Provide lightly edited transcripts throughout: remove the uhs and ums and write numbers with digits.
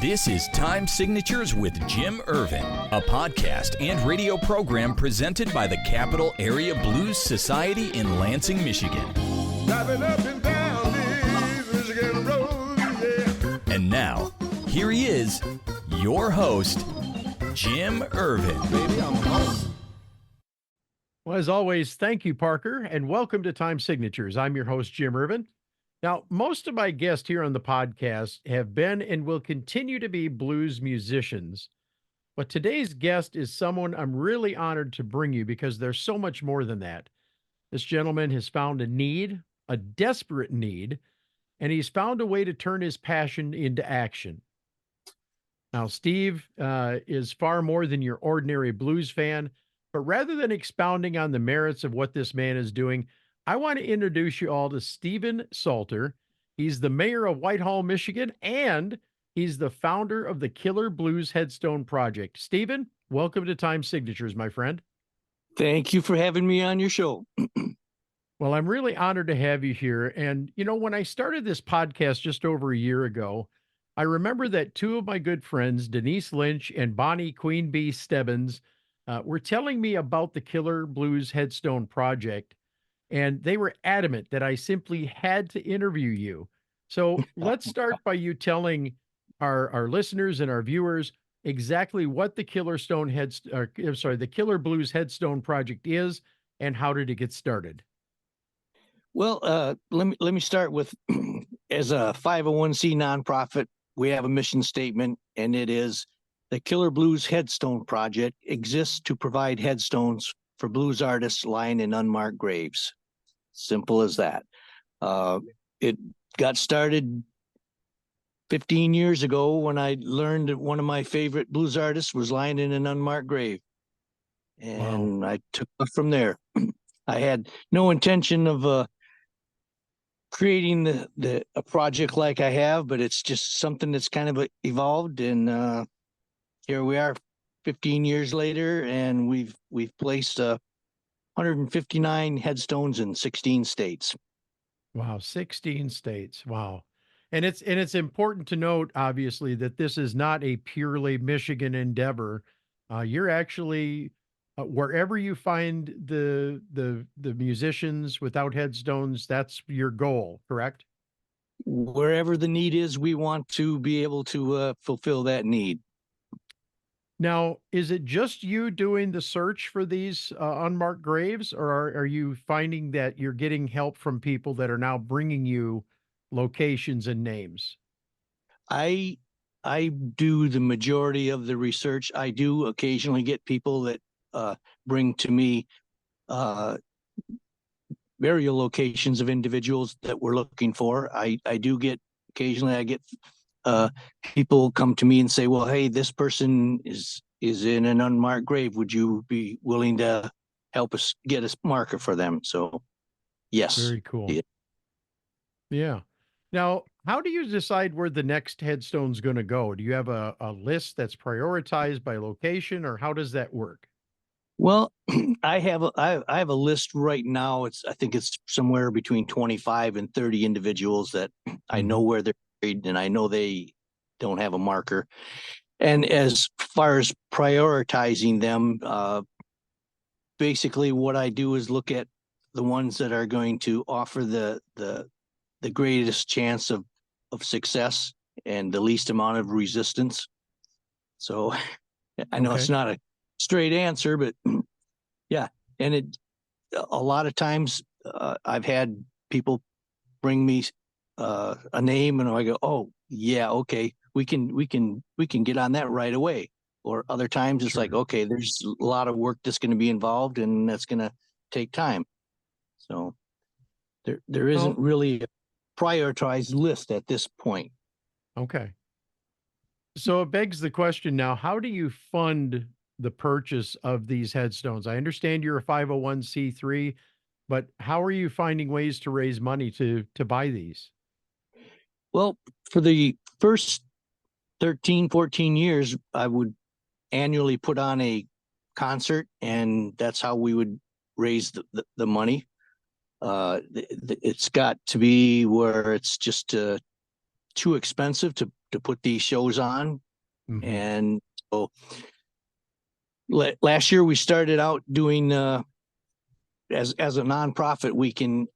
This is Time Signatures with Jim Irvin, a podcast and radio program presented by the Capital Area Blues Society in Lansing, Michigan. Driving up and down these Michigan roads, yeah. And now, here he is, your host, Jim Irvin. Baby, I'm home. Well, as always, thank you, Parker, and welcome to Time Signatures. I'm your host, Jim Irvin. Now, most of my guests here on the podcast have been and will continue to be blues musicians, but today's guest is someone I'm really honored to bring you because there's so much more than that. This gentleman has found a need, a desperate need, and he's found a way to turn his passion into action. Now, Steve is far more than your ordinary blues fan, but rather than expounding on the merits of what this man is doing, I want to introduce you all to Stephen Salter. He's the mayor of Whitehall, Michigan, and he's the founder of the Killer Blues Headstone Project. Stephen, welcome to Time Signatures, my friend. Thank you for having me on your show. Well, I'm really honored to have you here. And, you know, when I started this podcast just over a year ago, I remember that two of my good friends, Denise Lynch and Bonnie Queen Bee Stebbins, were telling me about the Killer Blues Headstone Project. And they were adamant that I simply had to interview you. So let's start by you telling our listeners and our viewers exactly what the the Killer Blues Headstone Project is and how did it get started? Well, let me start with, as a 501c nonprofit, we have a mission statement, and it is the Killer Blues Headstone Project exists to provide headstones for blues artists lying in unmarked graves. Simple as that. It got started 15 years ago when I learned that one of my favorite blues artists was lying in an unmarked grave. And I took it from there. I had no intention of creating a project like I have, but it's just something that's kind of evolved. And here we are 15 years later, and we've placed 159 headstones in 16 states. Wow, 16 states. Wow. And it's important to note, obviously, that this is not a purely Michigan endeavor. You're actually wherever you find the musicians without headstones, that's your goal, correct? Wherever the need is, we want to be able to fulfill that need. Now, is it just you doing the search for these unmarked graves, or are you finding that you're getting help from people that are now bringing you locations and names? I do the majority of the research. I do occasionally get people that bring to me burial locations of individuals that we're looking for. I do get occasionally I get people come to me and say, well, hey, this person is in an unmarked grave. Would you be willing to help us get a marker for them? So yes. Very cool. Yeah. Now, how do you decide where the next headstone's going to go? Do you have a list that's prioritized by location, or how does that work? Well, I have a list right now. I think it's somewhere between 25 and 30 individuals that I know where they're buried, and I know they don't have a marker. And as far as prioritizing them, basically what I do is look at the ones that are going to offer the greatest chance of success and the least amount of resistance. So I know it's not a straight answer, but yeah. And a lot of times I've had people bring me a name, and I go, oh yeah, okay, we can get on that right away. Or other times it's like, okay, there's a lot of work that's going to be involved, and that's going to take time. So there isn't really a prioritized list at this point. Okay. So it begs the question now, how do you fund the purchase of these headstones? I understand you're a 501c3, but how are you finding ways to raise money to buy these? Well, for the first 13, 14 years, I would annually put on a concert, and that's how we would raise the money. It's got to be where it's just too expensive to put these shows on. Mhm. And so last year we started out doing as a nonprofit, we can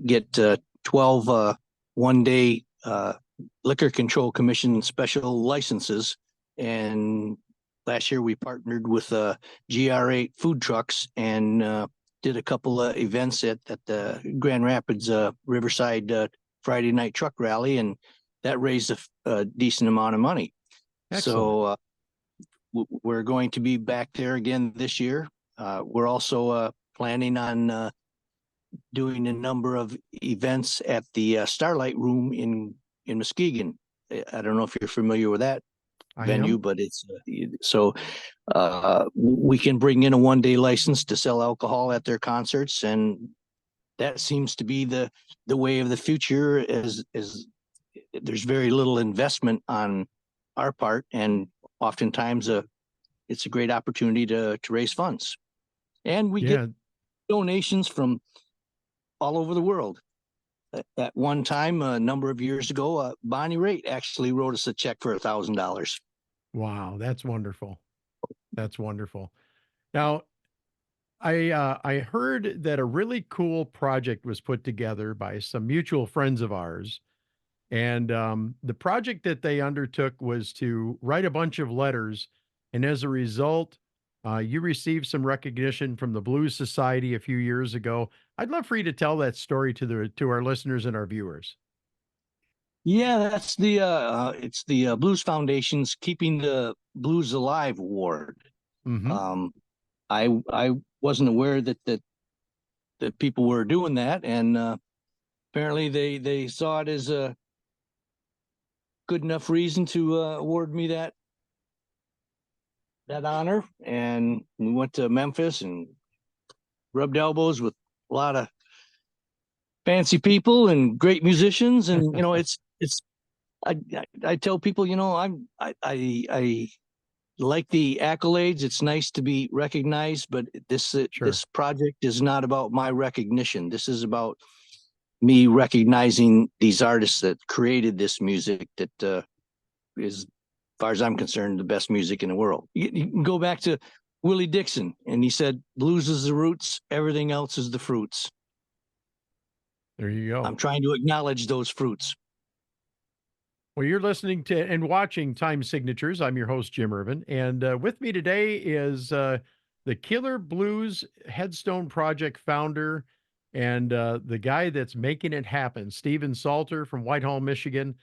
get 12 one-day Liquor Control Commission special licenses. And last year we partnered with GR8 food trucks and did a couple of events at the Grand Rapids Riverside Friday night truck rally, and that raised a decent amount of money. Excellent. So we're going to be back there again this year. We're also planning on doing a number of events at the Starlight Room in Muskegon. I don't know if you're familiar with that I venue, am. but it's so we can bring in a one-day license to sell alcohol at their concerts, and that seems to be the way of the future. As there's very little investment on our part, and oftentimes it's a great opportunity to raise funds, and we get Yeah. donations from all over the world. At one time, a number of years ago, Bonnie Raitt actually wrote us a check for $1,000. Wow, that's wonderful. That's wonderful. Now, I heard that a really cool project was put together by some mutual friends of ours, and the project that they undertook was to write a bunch of letters, and as a result, you received some recognition from the Blues Society a few years ago. I'd love for you to tell that story to our listeners and our viewers. Yeah, that's the it's the Blues Foundation's Keeping the Blues Alive Award. Hmm. Um, I wasn't aware that people were doing that, and apparently they saw it as a good enough reason to award me that honor. And we went to Memphis and rubbed elbows with a lot of fancy people and great musicians, and it's I tell people, I like the accolades. It's nice to be recognized, but Sure. this project is not about my recognition. This is about me recognizing these artists that created this music that is, as far as I'm concerned, the best music in the world. You can go back to Willie Dixon, and he said, "Blues is the roots, everything else is the fruits." There you go. I'm trying to acknowledge those fruits. Well, you're listening to and watching Time Signatures. I'm your host, Jim Irvin. And with me today is the Killer Blues Headstone Project founder and the guy that's making it happen, Stephen Salter from Whitehall, Michigan.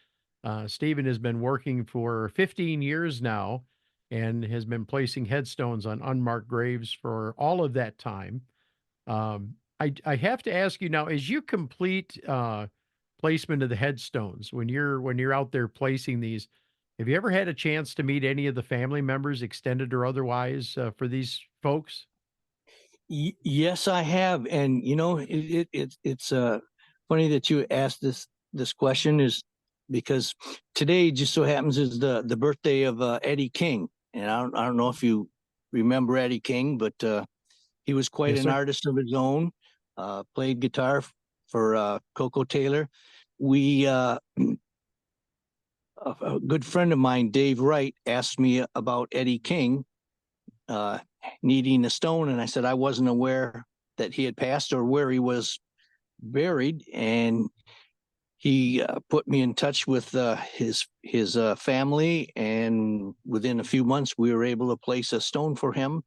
Stephen has been working for 15 years now and has been placing headstones on unmarked graves for all of that time. I have to ask you now, as you complete placement of the headstones, when you're out there placing these, have you ever had a chance to meet any of the family members, extended or otherwise, for these folks? Yes, I have, and it's funny that you asked this question, is because today just so happens is the birthday of Eddie King, and I don't know if you remember Eddie King, but he was quite Yes, an sir. artist of his own. Played guitar for Coco Taylor. We a good friend of mine, Dave Wright, asked me about Eddie King needing a stone, and I said I wasn't aware that he had passed or where he was buried, and he put me in touch with his family, and within a few months we were able to place a stone for him.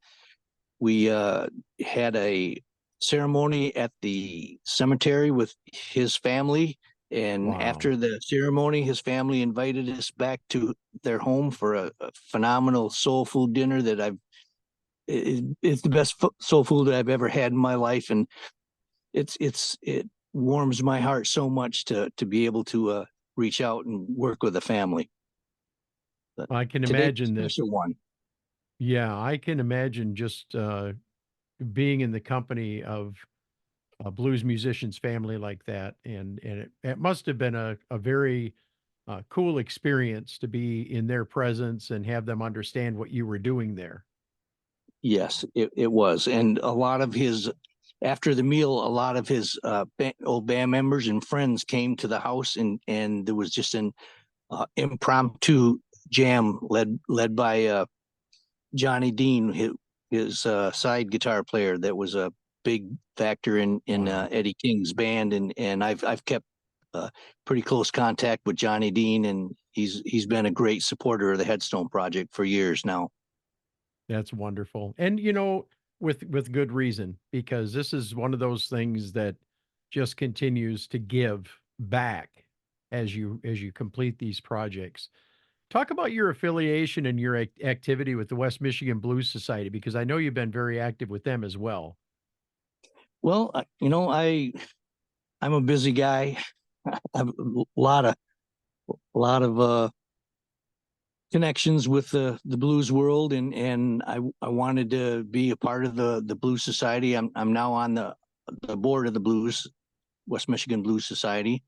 We had a ceremony at the cemetery with his family, and Wow. after the ceremony, his family invited us back to their home for a phenomenal soul food dinner that it's the best soul food that I've ever had in my life, and it warms my heart so much to be able to reach out and work with the family. But I can today's a imagine that. special one. Yeah, I can imagine just being in the company of a blues musician's family like that, and it must have been a very cool experience to be in their presence and have them understand what you were doing there. Yes, it was, and a lot of his after the meal, a lot of his old band members and friends came to the house, and there was just an impromptu jam led by Johnny Dean, his side guitar player that was a big factor in Eddie King's band, and I've kept pretty close contact with Johnny Dean, and he's been a great supporter of the Headstone Project for years now. That's wonderful. And with good reason, because this is one of those things that just continues to give back as you complete these projects. Talk about your affiliation and your activity with the West Michigan Blues Society, because I know you've been very active with them as well. Well, I'm a busy guy. I have a lot of connections with the blues world, and I wanted to be a part of the Blues Society. I'm now on the board of the West Michigan Blues Society,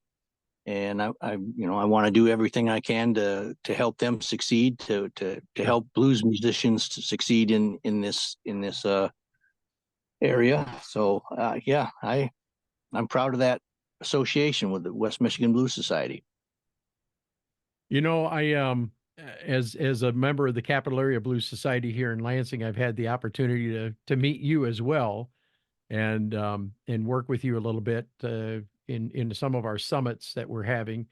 and I want to do everything I can to help them succeed, to help blues musicians to succeed in this area. So I'm proud of that association with the West Michigan Blues Society. I as a member of the Capital Area Blues Society here in Lansing, I've had the opportunity to meet you as well, and work with you a little bit in some of our summits that we're having.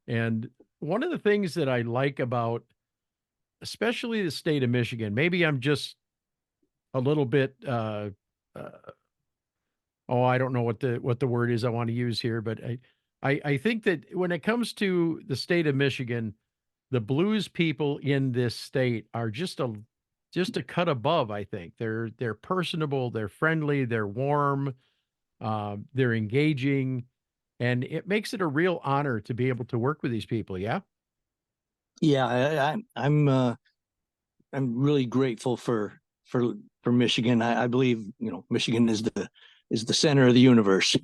And one of the things that I like about, especially the state of Michigan, maybe I'm just a little bit I don't know what the word is I want to use here, but I think that when it comes to the state of Michigan, the blues people in this state are just a cut above. I think they're personable, they're friendly, they're warm, they're engaging, and it makes it a real honor to be able to work with these people. Yeah. Yeah, I'm really grateful for Michigan. I believe Michigan is the center of the universe,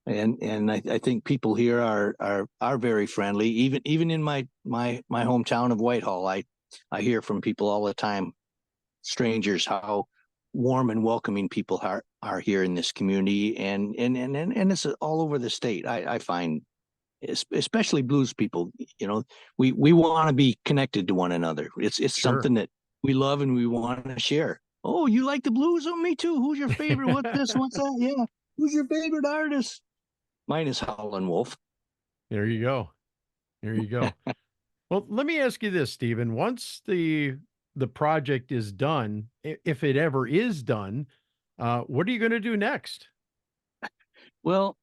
and I think people here are very friendly. Even in my hometown of Whitehall, I hear from people all the time, strangers, how warm and welcoming people are here in this community, and it's all over the state. I find, especially blues people, we want to be connected to one another. It's Sure. something that we love and we want to share. Oh, you like the blues? Oh, me too. Who's your favorite? What's this? What's that? Yeah. Who's your favorite artist? Mine is Howlin' Wolf. There you go. There you go. Well, let me ask you this, Stephen. Once the project is done, if it ever is done, what are you going to do next? Well,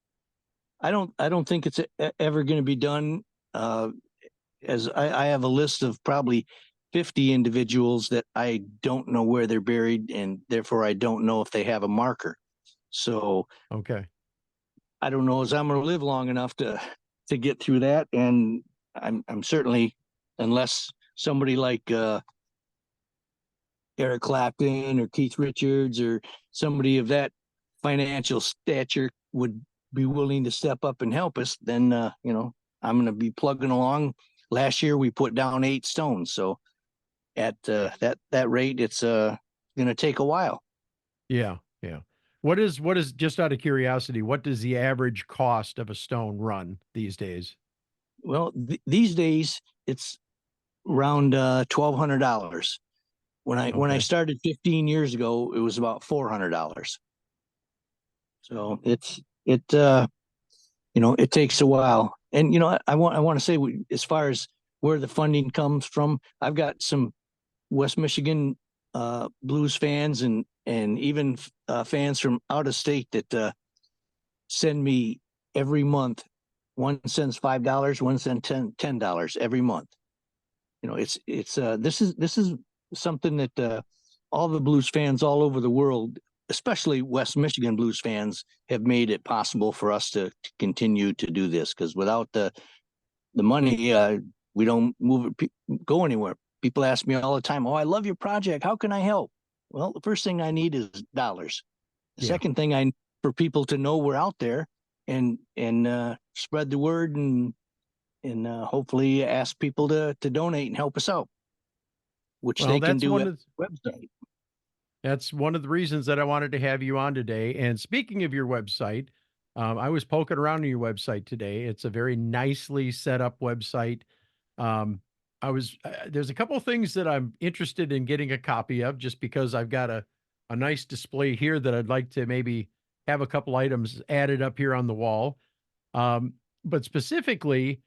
I don't think it's ever going to be done. As I have a list of probably 50 individuals that I don't know where they're buried, and therefore I don't know if they have a marker. So Okay. I don't know as I'm going to live long enough to get through that, and I'm certainly, unless somebody like Eric Clapton or Keith Richards or somebody of that financial stature would be willing to step up and help us, then I'm going to be plugging along. Last year we put down 8 stones, so at that rate, it's going to take a while. Yeah. Yeah. What is just out of curiosity, what does the average cost of a stone run these days? Well, these days it's around $1,200. When I started 15 years ago, it was about $400. So it takes a while. And I want to say, as far as where the funding comes from, I've got some West Michigan blues fans and even fans from out of state that send me every month. One sends $5, one sends $10 every month. This is something that all the blues fans all over the world, especially West Michigan blues fans, have made it possible for us to continue to do this. Because without the money, we don't go anywhere. People ask me all the time, "Oh, I love your project. How can I help?" Well, the first thing I need is dollars. The second thing I need for people to know we're out there and spread the word and hopefully ask people to donate and help us out, which they can do at the website. That's one of the reasons that I wanted to have you on today. And speaking of your website, I was poking around on your website today. It's a very nicely set up website. Um, there's a couple of things that I'm interested in getting a copy of just because I've got a nice display here that I'd like to maybe have a couple items added up here on the wall. But specifically,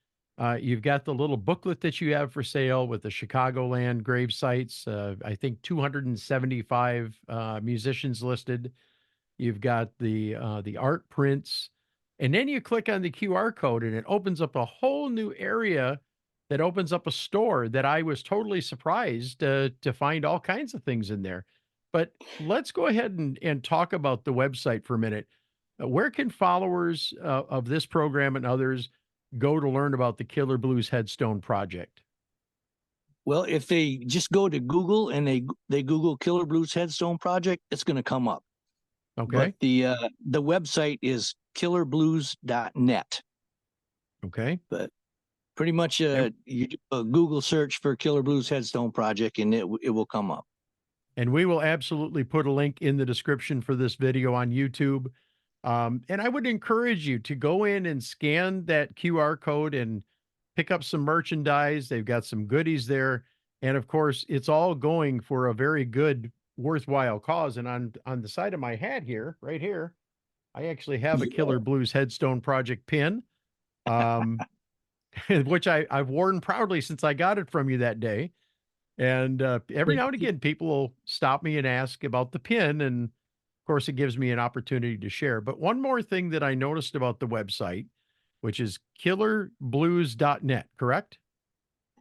you've got the little booklet that you have for sale with the Chicagoland grave sites. I think 275 musicians listed. You've got the art prints, and then you click on the QR code, and it opens up a whole new area that opens up a store that I was totally surprised to find all kinds of things in there. But let's go ahead and talk about the website for a minute. Where can followers of this program and others go to learn about the Killer Blues Headstone Project? Well, if they just go to Google and they Google Killer Blues Headstone Project, it's going to come up. Okay. But the website is killerblues.net. Okay. But pretty much you do a Google search for Killer Blues Headstone Project and it will come up. And we will absolutely put a link in the description for this video on YouTube. And I would encourage you to go in and scan that QR code and pick up some merchandise. They've got some goodies there. And of course, it's all going for a very good, worthwhile cause. And on the side of my hat here, right here, I actually have a Killer Blues Headstone Project pin, which I've worn proudly since I got it from you that day. And every now and again, people will stop me and ask about the pin. And of course, it gives me an opportunity to share. But one more thing that I noticed about the website, which is killerblues.net, correct?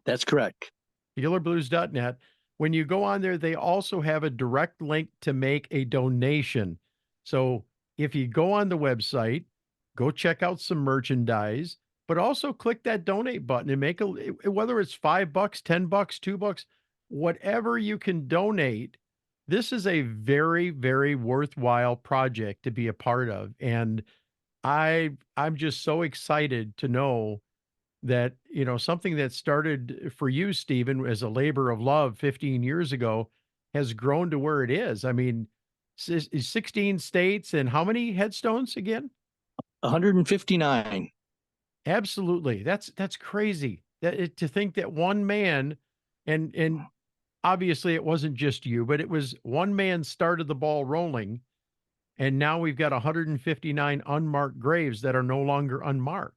That's correct. Killerblues.net. When you go on there, they also have a direct link to make a donation. So if you go on the website, go check out some merchandise, but also click that donate button and make whether it's $5, $10, $2, whatever you can donate. This is a very, very worthwhile project to be a part of. And I'm just so excited to know that, something that started for you, Stephen, as a labor of love 15 years ago has grown to where it is. I mean, 16 states and how many headstones again? 159. Absolutely. That's crazy to think that one man and obviously it wasn't just you, but it was one man started the ball rolling. And now we've got 159 unmarked graves that are no longer unmarked.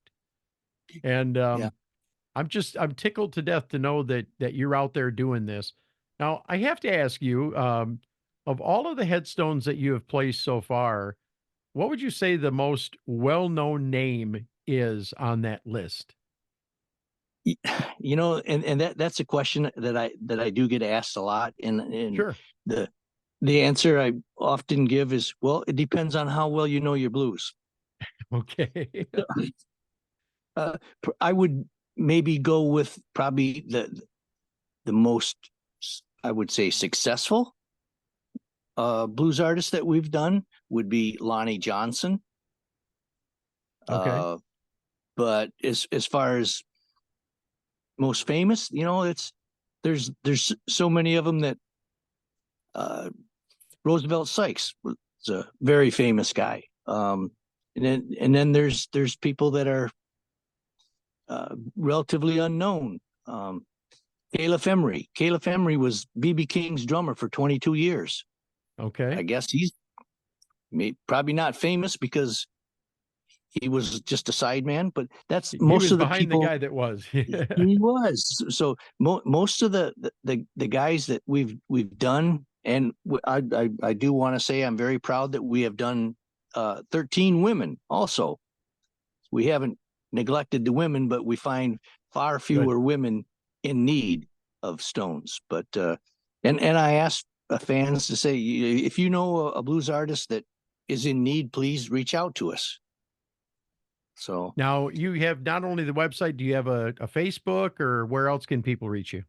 And I'm tickled to death to know that you're out there doing this. Now, I have to ask you, of all of the headstones that you have placed so far, what would you say the most well-known name is on that list? And that's a question that I do get asked a lot. And Sure. The answer I often give is, well, it depends on how well you know your blues. Okay. I would maybe go with probably the most, I would say, successful blues artist that we've done would be Lonnie Johnson. Okay. But as far as most famous, there's so many of them that Roosevelt Sykes was a very famous guy. And then there's people that are relatively unknown. Caleb Emery. Caleb Emery was B.B. King's drummer for 22 years. Okay. I guess he's probably not famous because he was just a sideman, but that's most of the behind people. The guy that was. He was. So most of the guys that we've done, and I do want to say I'm very proud that we have done 13 women also. We haven't neglected the women, but we find far fewer women in need of stones. But and I asked fans to say, if you know a blues artist that is in need, please reach out to us. So now you have not only the website, do you have a Facebook, or where else can people reach you?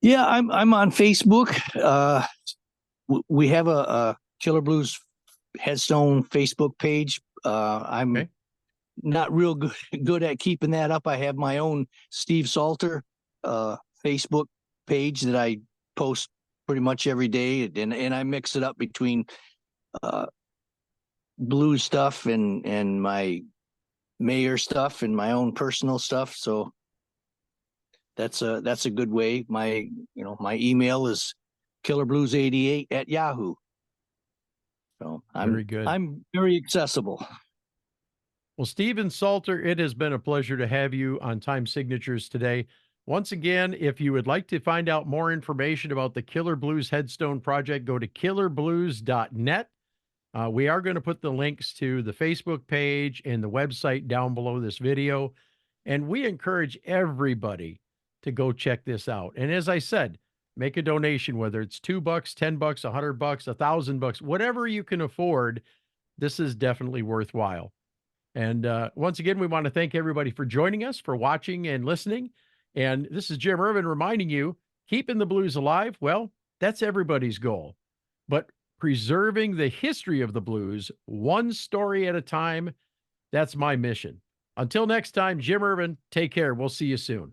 Yeah, I'm on Facebook. We have a Killer Blues Headstone Facebook page. I'm not real good at keeping that up. I have my own Steve Salter Facebook page that I post pretty much every day, and I mix it up between blues stuff and my mayor stuff and my own personal stuff. So that's a good way. My email is killerblues88@yahoo. So Very good. I'm very accessible. Well, Stephen Salter, it has been a pleasure to have you on Time Signatures today. Once again, if you would like to find out more information about the Killer Blues Headstone Project, go to killerblues.net. We are going to put the links to the Facebook page and the website down below this video. And we encourage everybody to go check this out. And as I said, make a donation, whether it's $2, $10, $100, $1,000, whatever you can afford. This is definitely worthwhile. And once again, we want to thank everybody for joining us, for watching and listening. And this is Jim Ervin reminding you, keeping the blues alive, well, that's everybody's goal. But preserving the history of the blues, one story at a time, that's my mission. Until next time, Jim Ervin, take care. We'll see you soon.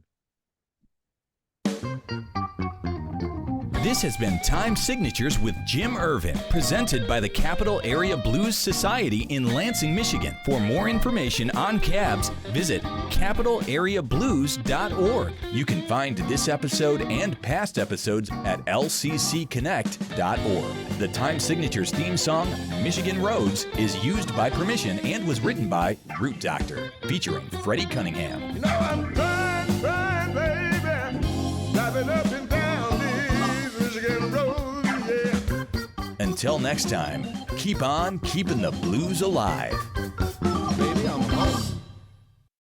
This has been Time Signatures with Jim Ervin, presented by the Capital Area Blues Society in Lansing, Michigan. For more information on cabs, visit capitalareablues.org. You can find this episode and past episodes at lccconnect.org. The Time Signatures theme song, Michigan Roads, is used by permission and was written by Root Doctor, featuring Freddie Cunningham. You know I'm trying, baby, driving up and down these Michigan roads, yeah. Until next time, keep on keeping the blues alive.